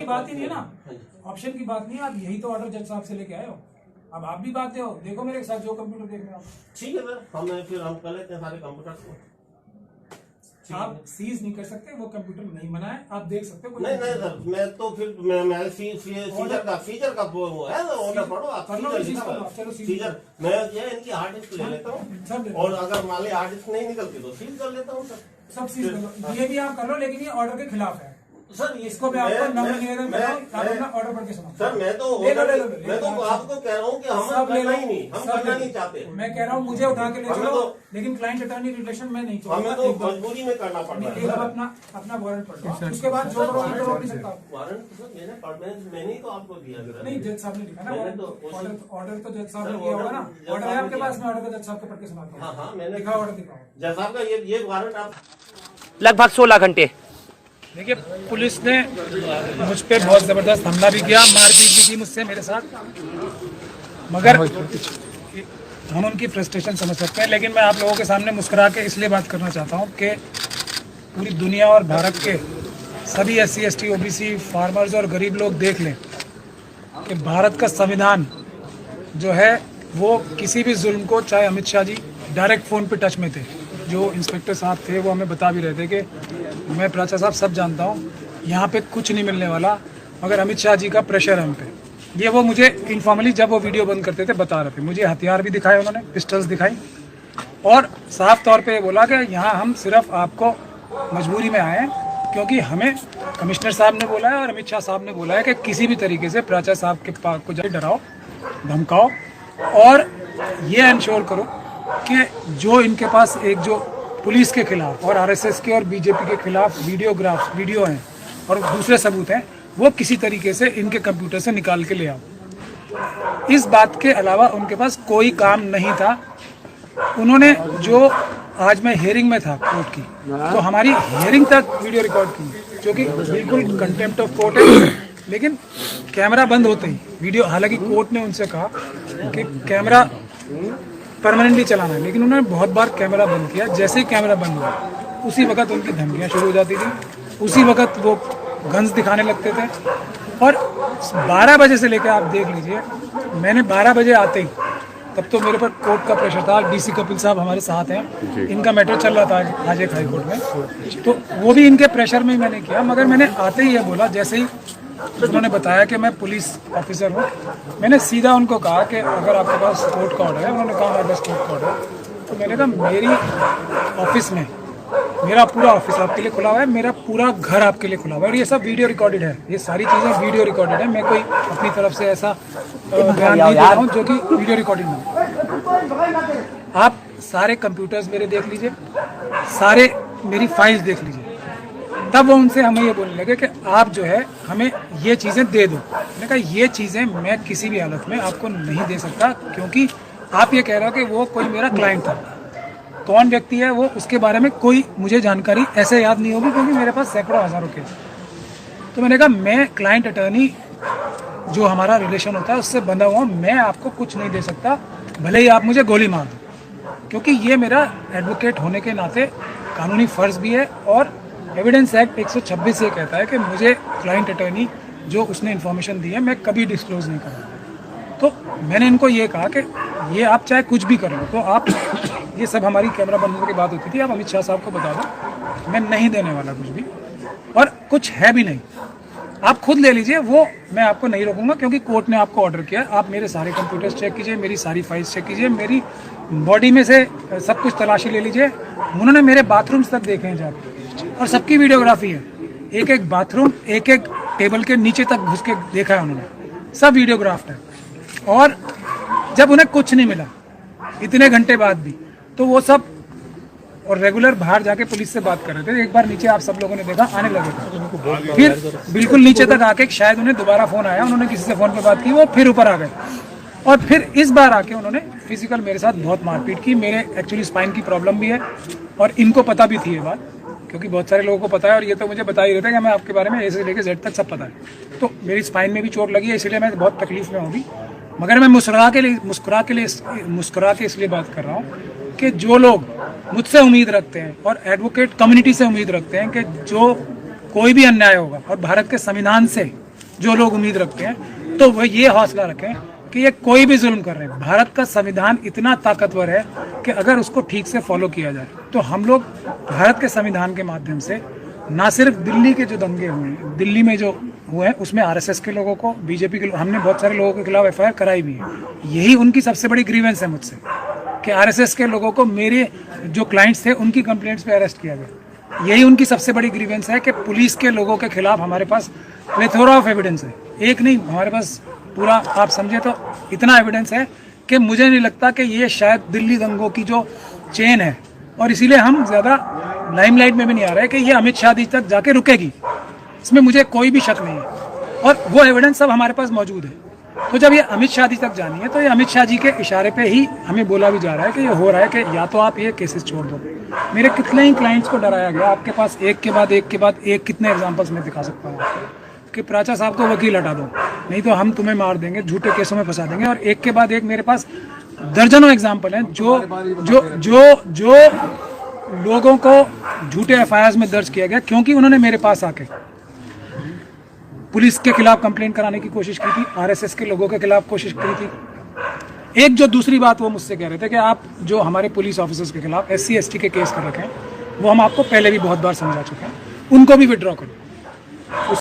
बात ही नहीं है ना, ऑप्शन की बात नहीं है। आप यही तो ऑर्डर जज साहब से लेके आए हो, अब आप भी बात हो। देखो मेरे साथ जो कंप्यूटर देख रहे हो। ठीक है सर, हम कर लेते हैं सारे कंप्यूटर को। आप सीज नहीं कर सकते, वो कंप्यूटर नहीं बना है, आप देख सकते हो। नहीं सर, मैं तो फिर मैं फीचर का वो है ऑर्डर पढ़ो आप। फीचर मैं इनकी हार्ड डिस्क ले लेता हूँ, और अगर मान ली हार्ड डिस्क नहीं निकलती तो सीज कर लेता हूँ सर। सब सीज कर लो, ये भी आप कर लो, लेकिन ये ऑर्डर के खिलाफ है सर। इसको भी आपको निवेदन कर रहा हूं, आप अपना ऑर्डर पढ़ के सुनाओ सर। मैं तो आपको कह रहा हूँ कि हम करना ही नहीं, हम करना नहीं चाहते। मैं कह रहा हूँ मुझे उठा के ले चलो, लेकिन क्लाइंट अटॉर्नी रिलेशन में नहीं हमें तो मजबूरी में करना पड़ रहा है। अपना वारंट पढ़ लो, उसके बाद जो करो नहीं करो नहीं सकता। वारंट सर मैंने ही तो आपको दिया। नहीं, जज साहब ने लिखा ना ऑर्डर तो जज साहब ने दिया होगा ना। ऑर्डर है आपके पास, मैं ऑर्डर को जज साहब को पढ़ के सुनाता हूँ। हाँ मैंने दिखाओ, ऑर्डर दिखाओ जज साहब का। ये वारंट आप लगभग 16 घंटे। देखिए, पुलिस ने मुझ पे बहुत जबरदस्त हमला भी किया, मारपीट भी की मुझसे, मेरे साथ। मगर हम उनकी फ्रस्ट्रेशन समझ सकते हैं, लेकिन मैं आप लोगों के सामने मुस्कुरा के इसलिए बात करना चाहता हूँ कि पूरी दुनिया और भारत के सभी SC ST OBC फार्मर्स और गरीब लोग देख लें कि भारत का संविधान जो है वो किसी भी जुल्म को, चाहे अमित शाह जी डायरेक्ट फ़ोन पे टच में थे, जो इंस्पेक्टर साहब थे वो हमें बता भी रहे थे कि मैं प्राचा साहब सब जानता हूँ, यहाँ पे कुछ नहीं मिलने वाला, मगर अमित शाह जी का प्रेशर है हम पे। ये वो मुझे इनफॉर्मली जब वो वीडियो बंद करते थे बता रहे थे। मुझे हथियार भी दिखाए उन्होंने, पिस्टल्स दिखाई, और साफ तौर पे बोला कि यहाँ हम सिर्फ आपको मजबूरी में आए हैं, क्योंकि हमें कमिश्नर साहब ने बोला है और अमित शाह साहब ने बोला है कि किसी भी तरीके से प्राचा साहब के पास को जाए डराओ, धमकाओ, और ये इंश्योर करो कि जो इनके पास एक जो पुलिस के खिलाफ और RSS के और BJP के खिलाफ वीडियो हैं और दूसरे सबूत हैं, वो किसी तरीके से इनके कंप्यूटर से निकाल के ले आओ। इस बात के अलावा उनके पास कोई काम नहीं था। उन्होंने जो आज मैं हियरिंग में था कोर्ट की, तो हमारी हियरिंग तक वीडियो रिकॉर्ड की, जो कि बिल्कुल कंटेम्प्ट ऑफ कोर्ट है, लेकिन कैमरा बंद होते ही वीडियो, हालांकि कोर्ट ने उनसे कहा कि कैमरा परमानेंटली चलाना है, लेकिन उन्होंने बहुत बार कैमरा बंद किया। जैसे ही कैमरा बंद हुआ उसी वक्त उनकी धमकियाँ शुरू हो जाती थी, उसी वक्त वो गन्स दिखाने लगते थे। और 12 बजे से लेकर आप देख लीजिए, मैंने 12 बजे आते ही, तब तो मेरे पर कोर्ट का प्रेशर था। DC कपिल साहब हमारे साथ हैं, इनका मैटर चल रहा था आज एक हाई कोर्ट में, तो वो भी इनके प्रेशर में ही मैंने किया। मगर मैंने आते ही ये बोला, जैसे ही उन्होंने बताया कि मैं पुलिस ऑफिसर हूँ, मैंने सीधा उनको कहा कि अगर आपके पास कोर्ट का ऑर्डर है, उन्होंने कहा हमारे पास कोर्ट का ऑर्डर है, तो मैंने कहा मेरी ऑफिस में मेरा पूरा ऑफिस आपके लिए खुला हुआ है, मेरा पूरा घर आपके लिए खुला हुआ है, और ये सब वीडियो रिकॉर्डेड है, ये सारी चीज़ें वीडियो रिकॉर्डेड है। मैं कोई अपनी तरफ से ऐसा बयान नहीं दे रहा हूँ जो कि वीडियो रिकॉर्डिंग नहीं। आप सारे कंप्यूटर्स मेरे देख लीजिए, सारे मेरी फाइल्स देख लीजिए। तब वो उनसे हमें ये बोलने लगे कि आप जो है हमें ये चीज़ें दे दो। मैंने कहा ये चीज़ें मैं किसी भी हालत में आपको नहीं दे सकता, क्योंकि आप ये कह रहे हो कि वो कोई मेरा क्लाइंट था। कौन व्यक्ति है वो, उसके बारे में कोई मुझे जानकारी ऐसे याद नहीं होगी, क्योंकि मेरे पास सैकड़ों हज़ारों केस। तो मैंने कहा मैं क्लाइंट अटर्नी जो हमारा रिलेशन होता है उससे बंधा हुआ, मैं आपको कुछ नहीं दे सकता, भले ही आप मुझे गोली मार दो, क्योंकि ये मेरा एडवोकेट होने के नाते कानूनी फ़र्ज़ भी है। और एविडेंस एक्ट 126 ये कहता है कि मुझे क्लाइंट अटर्नी जो उसने इन्फॉर्मेशन दी है मैं कभी डिस्क्लोज़ नहीं करूँगा। तो मैंने इनको ये कहा कि ये आप चाहे कुछ भी करो, तो आप ये सब हमारी कैमरा बंद होने की बात होती थी, आप अमित शाह साहब को बता दो मैं नहीं देने वाला कुछ भी, और कुछ है भी नहीं, आप खुद ले लीजिए, वो मैं आपको नहीं रोकूंगा, क्योंकि कोर्ट ने आपको ऑर्डर किया। आप मेरे सारे कंप्यूटर्स चेक कीजिए, मेरी सारी फाइल्स चेक कीजिए, मेरी बॉडी में से सब कुछ तलाशी ले लीजिए। उन्होंने मेरे बाथरूम्स तक देखे हैं जाकर, और सबकी वीडियोग्राफी है, एक एक बाथरूम, एक एक टेबल के नीचे तक घुस के देखा है उन्होंने, सब वीडियोग्राफ्ड है। और जब उन्हें कुछ नहीं मिला इतने घंटे बाद भी, तो वो सब और रेगुलर बाहर जाके पुलिस से बात कर रहे थे। एक बार नीचे आप सब लोगों ने देखा आने लगे थे, फिर बिल्कुल नीचे तक आके शायद उन्हें दोबारा फोन आया, उन्होंने किसी से फोन पे बात की, वो फिर ऊपर आ गए, और फिर इस बार आके उन्होंने फिजिकल मेरे साथ बहुत मारपीट की। मेरे एक्चुअली स्पाइन की प्रॉब्लम भी है, और इनको पता भी थी ये बात, क्योंकि बहुत सारे लोगों को पता है, और ये तो मुझे बता ही रहता है कि मैं आपके बारे में A से लेकर Z तक सब पता है। तो मेरी स्पाइन में भी चोट लगी है, इसलिए मैं बहुत तकलीफ में हूँ भी, मगर मैं मुस्कुरा के इसलिए बात कर रहा हूँ कि जो लोग मुझसे उम्मीद रखते हैं और एडवोकेट कम्युनिटी से उम्मीद रखते हैं कि जो कोई भी अन्याय होगा और भारत के संविधान से जो लोग उम्मीद रखते हैं, तो वह ये हौसला रखें कि ये कोई भी जुल्म कर रहे हैं। भारत का संविधान इतना ताकतवर है कि अगर उसको ठीक से फॉलो किया जाए तो हम लोग भारत के संविधान के माध्यम से ना सिर्फ दिल्ली के जो दंगे हुए हैं, दिल्ली में जो हुए हैं, उसमें आरएसएस के लोगों को, बीजेपी के हमने बहुत सारे लोगों के खिलाफ एफआईआर कराई भी है। यही उनकी सबसे बड़ी ग्रीवेंस है मुझसे कि आरएसएस के लोगों को, मेरे जो क्लाइंट्स थे उनकी कंप्लेंट्स पे अरेस्ट किया गया। यही उनकी सबसे बड़ी ग्रीवेंस है कि पुलिस के लोगों के खिलाफ हमारे पास प्लेथोरा ऑफ एविडेंस है, एक नहीं, हमारे पास पूरा, आप समझे तो इतना एविडेंस है कि मुझे नहीं लगता कि ये शायद दिल्ली दंगों की जो चेन है, और इसीलिए हम ज़्यादा लाइमलाइट में भी नहीं आ रहे कि ये अमित शाह जी तक जाके रुकेगी, इसमें मुझे कोई भी शक नहीं है, और वो एविडेंस सब हमारे पास मौजूद है। तो जब ये अमित शाह जी तक जानी है तो ये अमित शाह जी के इशारे पे ही हमें बोला भी जा रहा है कि ये हो रहा है कि या तो आप ये केसेस छोड़ दो। मेरे कितने ही क्लाइंट्स को डराया गया, आपके पास एक के बाद एक कितने एग्जाम्पल्स मैं दिखा सकता हूँ आपको कि प्राचा साहब को वकील हटा दो, नहीं तो हम तुम्हें मार देंगे, झूठे केसों में फंसा देंगे, और एक के बाद एक मेरे पास दर्जनों एग्जाम्पल हैं जो जो जो जो लोगों को झूठे एफआईआर में दर्ज किया गया क्योंकि उन्होंने मेरे पास आके पुलिस के खिलाफ कंप्लेंट कराने की कोशिश की थी, आरएसएस के लोगों के खिलाफ कोशिश की थी। एक जो दूसरी बात वो मुझसे कह रहे थे कि आप जो हमारे पुलिस ऑफिसर्स के खिलाफ SC ST के केस कर रखे हैं, वो हम आपको पहले भी बहुत बार समझा चुके हैं, उनको भी विड्रॉ करो।